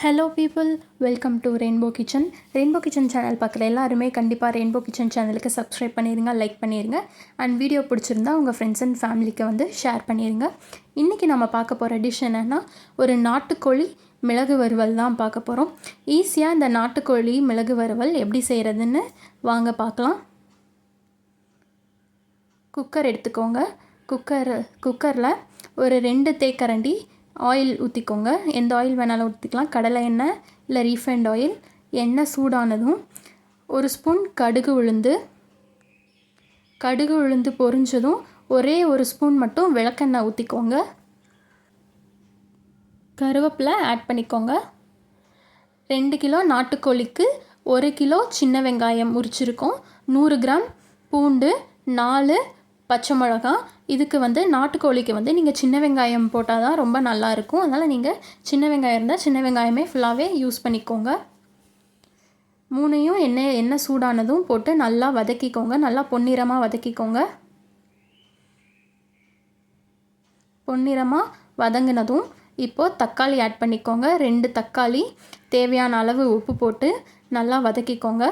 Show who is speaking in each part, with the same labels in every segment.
Speaker 1: Hello people, welcome to rainbow kitchen. Rainbow kitchen channel பார்க்குற எல்லாருமே கண்டிப்பாக ரெயின்போ கிச்சன் சேனலுக்கு சப்ஸ்கிரைப் பண்ணிடுங்க, லைக் பண்ணிடுங்க. அண்ட் வீடியோ பிடிச்சிருந்தா உங்கள் ஃப்ரெண்ட்ஸ் அண்ட் ஃபேமிலிக்கு வந்து ஷேர் பண்ணிடுங்க. இன்றைக்கி நம்ம பார்க்க போகிற டிஷ் என்னென்னா, ஒரு நாட்டுக்கோழி மிளகு வறுவல் தான் பார்க்க போகிறோம். ஈஸியாக இந்த நாட்டுக்கோழி மிளகு வறுவல் எப்படி செய்கிறதுன்னு வாங்க பார்க்கலாம். குக்கர் எடுத்துக்கோங்க. குக்கரில் ஒரு 2 தேக்கரண்டி ஆயில் ஊற்றிக்கோங்க. எந்த ஆயில் வேணாலும் ஊற்றிக்கலாம். கடலை எண்ணெய் இல்லை ரீஃபைண்ட் ஆயில். எண்ணெய் சூடானதும் 1 ஸ்பூன் கடுகு உளுந்து பொரிஞ்சதும் ஒரே 1 ஸ்பூன் மட்டும் விளக்கெண்ணெய் ஊற்றிக்கோங்க. கருவேப்பிலை ஆட் பண்ணிக்கோங்க. 2 கிலோ நாட்டுக்கோழிக்கு 1 கிலோ சின்ன வெங்காயம் உரிச்சிருக்கோம். 100 கிராம் பூண்டு, 4 பச்சை மிளகா. இதுக்கு வந்து நாட்டுக்கோழிக்கு வந்து நீங்கள் சின்ன வெங்காயம் போட்டால் தான் ரொம்ப நல்லாயிருக்கும். அதனால் நீங்கள் சின்ன வெங்காயம் இருந்தால் சின்ன வெங்காயமே ஃபுல்லாகவே யூஸ் பண்ணிக்கோங்க. 3ஐயும் எண்ணெய் சூடானதும் போட்டு நல்லா வதக்கிக்கோங்க. நல்லா பொன்னிறமாக வதக்கிக்கோங்க. பொன்னிறமாக வதங்கினதும் இப்போது தக்காளி ஆட் பண்ணிக்கோங்க. 2 தக்காளி, தேவையான அளவு உப்பு போட்டு நல்லா வதக்கிக்கோங்க.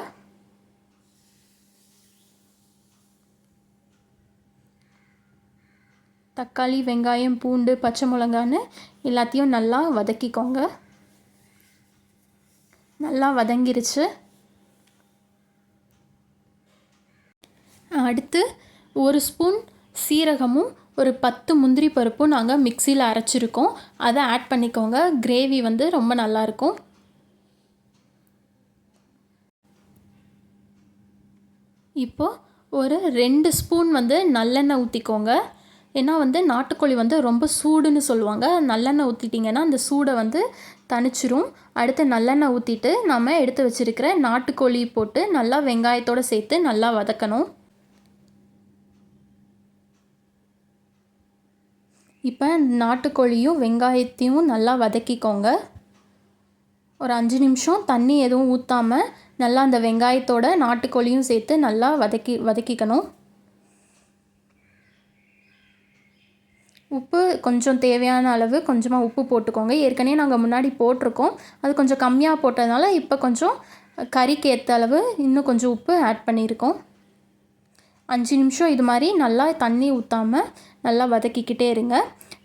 Speaker 1: தக்காளி, வெங்காயம், பூண்டு, பச்சை மிளகான்னு எல்லாத்தையும் நல்லா வதக்கிக்கோங்க. நல்லா வதங்கிருச்சு. அடுத்து 1 ஸ்பூன் சீரகமும் ஒரு 10 முந்திரி பருப்பும் நாங்கள் மிக்சியில் அரைச்சிருக்கோம். அதை ஆட் பண்ணிக்கோங்க. கிரேவி வந்து ரொம்ப நல்லாயிருக்கும். இப்போது ஒரு 2 ஸ்பூன் வந்து நல்லெண்ணெய் ஊற்றிக்கோங்க. ஏன்னா வந்து நாட்டுக்கோழி வந்து ரொம்ப சூடுன்னு சொல்லுவாங்க. நல்லெண்ணெய் ஊற்றிட்டிங்கன்னா அந்த சூடை வந்து தணிச்சிரும். அடுத்து நல்லெண்ணெய் ஊற்றிட்டு நம்ம எடுத்து வச்சுருக்கிற நாட்டுக்கோழி போட்டு நல்லா வெங்காயத்தோடு சேர்த்து நல்லா வதக்கணும். இப்போ நாட்டுக்கோழியும் வெங்காயத்தையும் நல்லா வதக்கிக்கோங்க. ஒரு 5 நிமிஷம் தண்ணி எதுவும் ஊற்றாமல் நல்லா அந்த வெங்காயத்தோட நாட்டுக்கோழியும் சேர்த்து நல்லா வதக்கிக்கணும். உப்பு கொஞ்சம் தேவையான அளவு கொஞ்சமாக உப்பு போட்டுக்கோங்க. ஏற்கனவே நாங்கள் முன்னாடி போட்டிருக்கோம். அது கொஞ்சம் கம்மியாக போட்டதுனால இப்போ கொஞ்சம் கறிக்கு ஏற்ற அளவு இன்னும் கொஞ்சம் உப்பு ஆட் பண்ணியிருக்கோம். 5 நிமிஷம் இது மாதிரி நல்லா தண்ணி ஊற்றாமல் நல்லா வதக்கிக்கிட்டே இருங்க.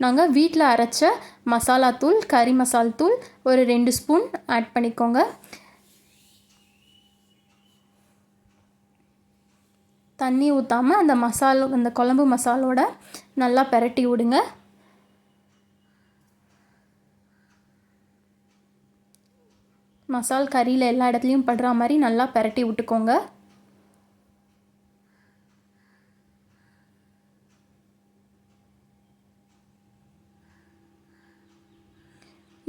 Speaker 1: நாங்கள் வீட்டில் அரைச்ச மசாலா தூள், கறி மசால் தூள் ஒரு 2 ஸ்பூன் ஆட் பண்ணிக்கோங்க. தண்ணி ஊற்றாமல் அந்த குழம்பு மசாலோட நல்லா பெரட்டி விடுங்க. மசால் கறியில் எல்லா இடத்துலையும் படுற மாதிரி நல்லா பெரட்டி விட்டுக்கோங்க.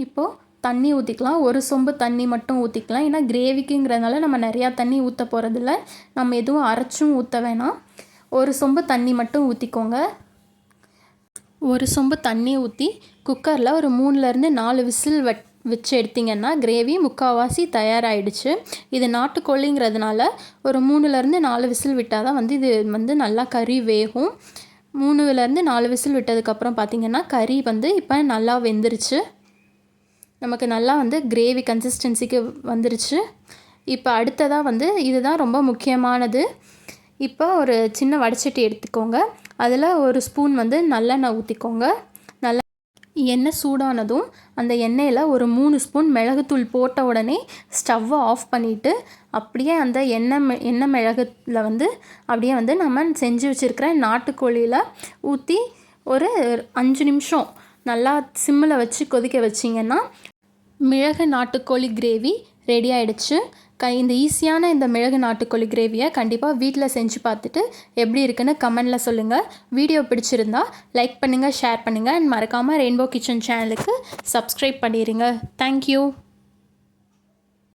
Speaker 1: இப்போது தண்ணி ஊற்றிக்கலாம். 1 சொம்பு தண்ணி மட்டும் ஊற்றிக்கலாம். ஏன்னா கிரேவிக்குங்கிறதுனால நம்ம நிறையா தண்ணி ஊற்ற போகிறதில்ல. நம்ம எதுவும் அரைச்சும் ஊற்ற வேணாம். 1 சொம்பு தண்ணி மட்டும் ஊற்றிக்கோங்க. 1 சொம்பு தண்ணி ஊற்றி குக்கரில் ஒரு 3லேருந்து 4 விசில் வச்சு எடுத்திங்கன்னா கிரேவி முக்கால்வாசி தயாராகிடுச்சு. இது நாட்டுக்கோழிங்கிறதுனால ஒரு 3லேருந்து 4 விசில் விட்டால் தான் வந்து இது வந்து நல்லா கறி வேகும். 3லேருந்து 4 விசில் விட்டதுக்கப்புறம் பார்த்திங்கன்னா கறி வந்து இப்போ நல்லா வெந்துருச்சு. நமக்கு நல்லா வந்து கிரேவி கன்சிஸ்டன்சிக்கு வந்துருச்சு. இப்போ அடுத்ததாக வந்து இதுதான் ரொம்ப முக்கியமானது. இப்போ ஒரு சின்ன வடைச்சட்டி எடுத்துக்கோங்க. அதில் 1 ஸ்பூன் வந்து நல்லெண்ணெய் ஊற்றிக்கோங்க. எண்ணெய் சூடானதும் அந்த எண்ணெயில் ஒரு 3 ஸ்பூன் மிளகுத்தூள் போட்ட உடனே ஸ்டவ்வை ஆஃப் பண்ணிவிட்டு அப்படியே அந்த எண்ணெய் மிளகுல வந்து அப்படியே வந்து நம்ம செஞ்சு வச்சுருக்கிற நாட்டுக்கோழியில் ஊற்றி ஒரு 5 நிமிஷம் நல்லா சிம்மில் வச்சு கொதிக்க வச்சிங்கன்னா மிளகு நாட்டுக்கோழி கிரேவி ரெடி ஆகிடுச்சு. இந்த ஈஸியான இந்த மிளகு நாட்டுக்கோழி கிரேவியை கண்டிப்பாக வீட்டில் செஞ்சு பார்த்துட்டு எப்படி இருக்குன்னு கமெண்டில் சொல்லுங்கள். வீடியோ பிடிச்சிருந்தா லைக் பண்ணுங்கள், ஷேர் பண்ணுங்கள். அண்ட் மறக்காமல் ரெயின்போ கிச்சன் சேனலுக்கு சப்ஸ்கிரைப் பண்ணிடுங்க. தேங்க்யூ.